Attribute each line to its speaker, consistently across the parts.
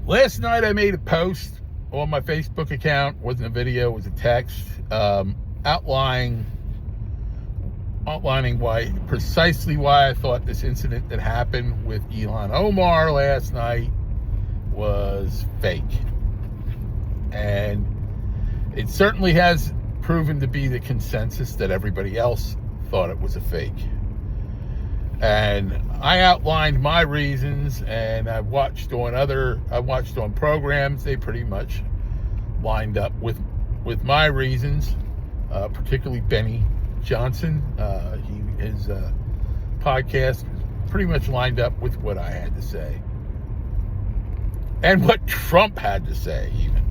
Speaker 1: Last night I made a post on my Facebook account. It wasn't a video, it was a text, outlining precisely why I thought this incident that happened with Omar last night was fake. And it certainly has proven to be the consensus that everybody else thought it was a fake. And I outlined my reasons, and I watched on programs. They pretty much lined up with my reasons, particularly Benny Johnson. His podcast pretty much lined up with what I had to say, and what Trump had to say. Even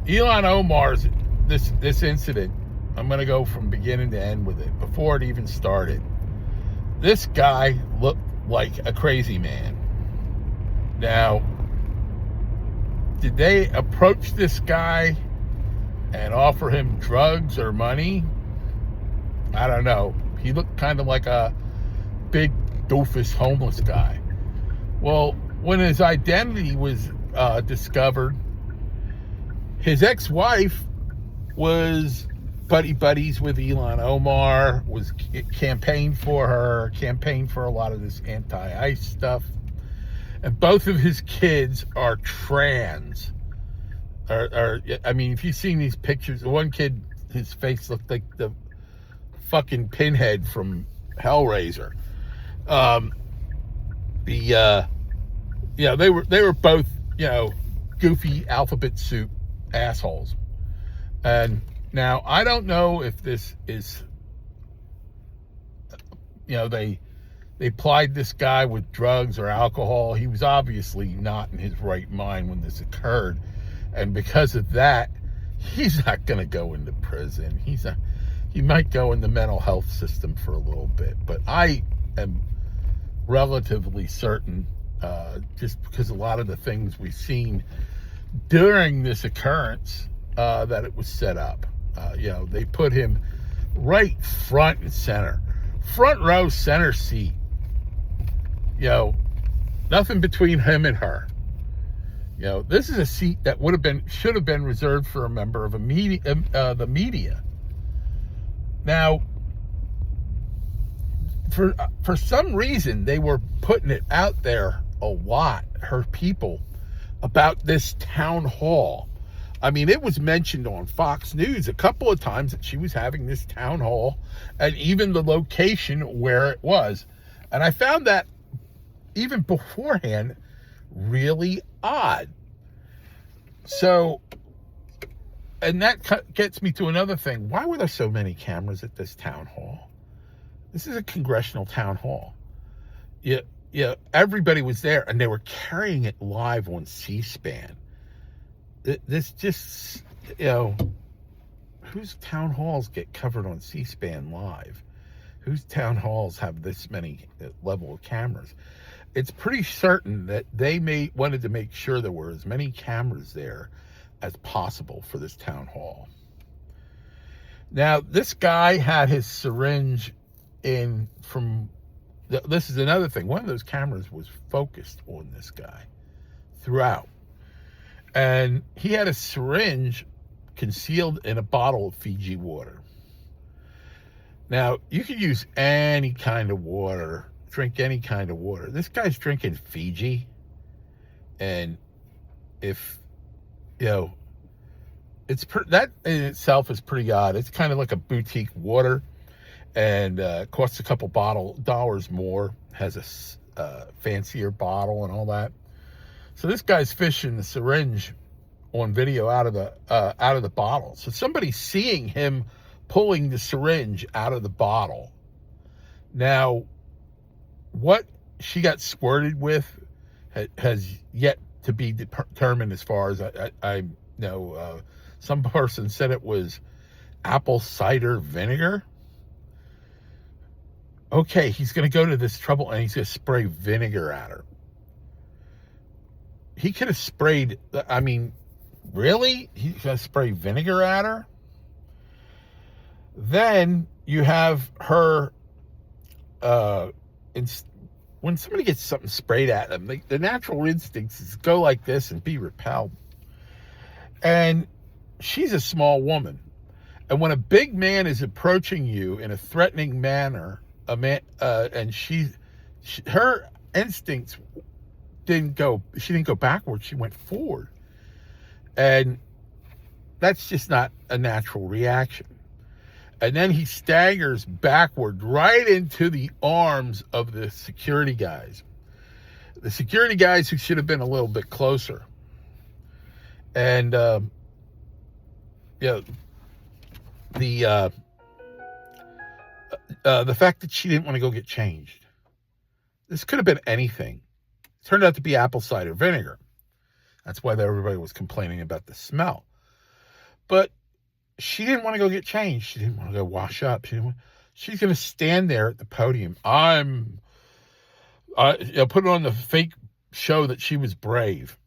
Speaker 1: Ilhan Omar's this incident. I'm going to go from beginning to end with it. Before it even started, this guy looked like a crazy man. Now, did they approach this guy and offer him drugs or money? I don't know. He looked kind of like a big doofus homeless guy. Well, when his identity was discovered, his ex-wife was buddies with Ilhan Omar, was campaigned for a lot of this anti-ICE stuff. And both of his kids are trans. I mean, if you've seen these pictures, the one kid, his face looked like the fucking Pinhead from Hellraiser. They were both, goofy alphabet soup assholes. And now, I don't know if this is, they plied this guy with drugs or alcohol. He was obviously not in his right mind when this occurred. And because of that, he's not going to go into prison. He might go in the mental health system for a little bit. But I am relatively certain, just because a lot of the things we've seen during this occurrence, that it was set up. They put him right front and center. Front row, center seat. Nothing between him and her. This is a seat that should have been reserved for a member of the media. Now, for some reason, they were putting it out there a lot, her people, about this town hall. I mean, it was mentioned on Fox News a couple of times that she was having this town hall, and even the location where it was. And I found that, even beforehand, really odd. So, and that gets me to another thing. Why were there so many cameras at this town hall? This is a congressional town hall. Everybody was there, and they were carrying it live on C-SPAN. This just, whose town halls get covered on C-SPAN live? Whose town halls have this many level of cameras? It's pretty certain that they wanted to make sure there were as many cameras there as possible for this town hall. Now, this guy had his syringe in from, this is another thing. One of those cameras was focused on this guy throughout. And he had a syringe concealed in a bottle of Fiji water. Now, you could use any kind of water, drink any kind of water. This guy's drinking Fiji. And if, that in itself is pretty odd. It's kind of like a boutique water, and costs a couple dollars more, has a fancier bottle and all that. So this guy's fishing the syringe on video out of the bottle. So somebody's seeing him pulling the syringe out of the bottle. Now, what she got squirted with has yet to be determined, as far as I know. Some person said it was apple cider vinegar. Okay, he's going to go to this trouble and he's going to spray vinegar at her. He could have sprayed, I mean, really? He's going to spray vinegar at her? Then you have her when somebody gets something sprayed at them, the natural instincts is go like this and be repelled. And she's a small woman. And when a big man is approaching you in a threatening manner, and her instincts she didn't go backwards, she went forward. And that's just not a natural reaction. And then he staggers backward right into the arms of the security guys. The security guys who should have been a little bit closer. And, the fact that she didn't want to go get changed. This could have been anything. It turned out to be apple cider vinegar. That's why everybody was complaining about the smell. But she didn't want to go get changed. She didn't want to go wash up. She's going to stand there at the podium. Put on the fake show that she was brave.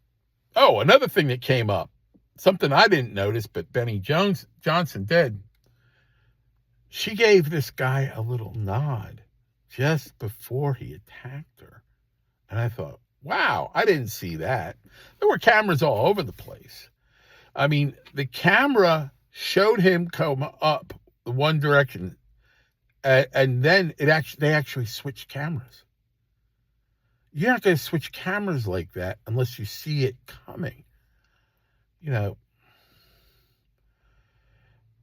Speaker 1: Oh, another thing that came up, something I didn't notice, but Benny Johnson did. She gave this guy a little nod just before he attacked her. And I thought, wow, I didn't see that. There were cameras all over the place. I mean, the camera showed him come up the one direction, and then they actually switched cameras. You're not going to switch cameras like that unless you see it coming.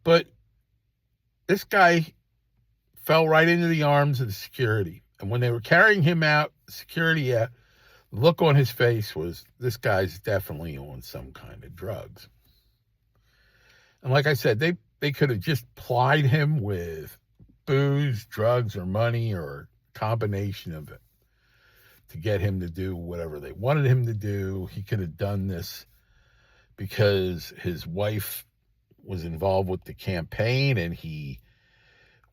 Speaker 1: But this guy fell right into the arms of the security. And when they were carrying him out, the look on his face was, this guy's definitely on some kind of drugs. And like I said, they could have just plied him with booze, drugs, or money, or a combination of it to get him to do whatever they wanted him to do. He could have done this because his wife was involved with the campaign and he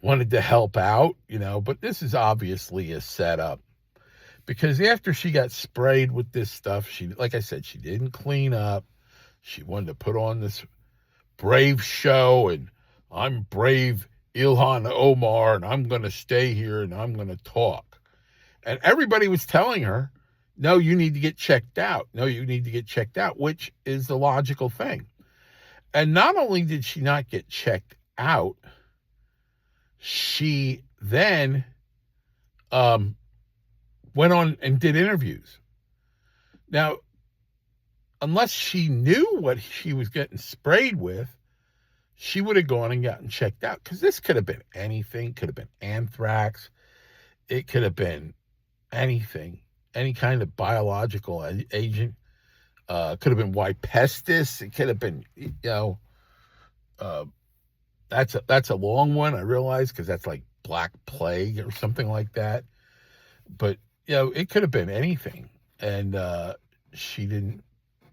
Speaker 1: wanted to help out, but this is obviously a setup. Because after she got sprayed with this stuff, like I said, she didn't clean up. She wanted to put on this brave show, and I'm brave Ilham Omar, and I'm going to stay here, and I'm going to talk. And everybody was telling her, no, you need to get checked out. No, you need to get checked out, which is the logical thing. And not only did she not get checked out, she then went on and did interviews. Now, unless she knew what she was getting sprayed with, she would have gone and gotten checked out. Because this could have been anything. Could have been anthrax. It could have been anything. Any kind of biological agent. Could have been white pestis. It could have been, that's a long one, I realize, because that's like black plague or something like that. But, it could have been anything. And she didn't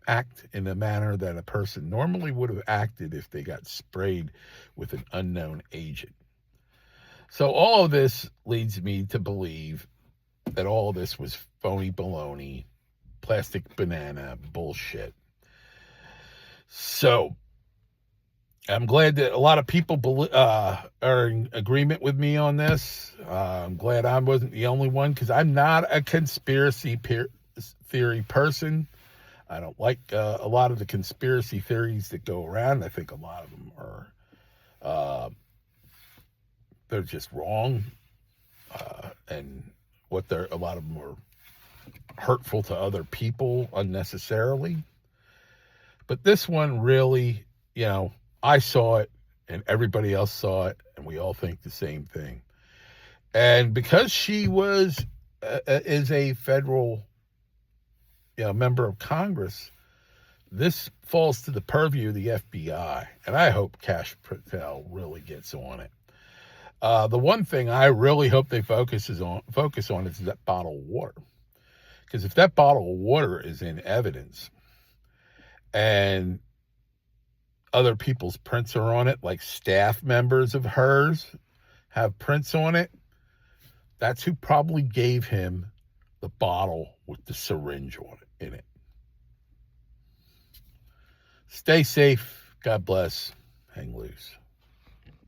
Speaker 1: act in a manner that a person normally would have acted if they got sprayed with an unknown agent. So all of this leads me to believe that all of this was phony baloney, plastic banana bullshit. So I'm glad that a lot of people are in agreement with me on this. I'm glad I wasn't the only one, because I'm not a conspiracy theory person. I don't like a lot of the conspiracy theories that go around. I think a lot of them are they're just wrong, and a lot of them are hurtful to other people unnecessarily. But this one really, I saw it and everybody else saw it, and we all think the same thing. And because she is a federal member of Congress, this falls to the purview of the FBI, and I hope Kash Patel really gets on it. The one thing I really hope they focus on is that bottle of water. Because if that bottle of water is in evidence and other people's prints are on it, like staff members of hers have prints on it, that's who probably gave him the bottle with the syringe in it. Stay safe. God bless. Hang loose.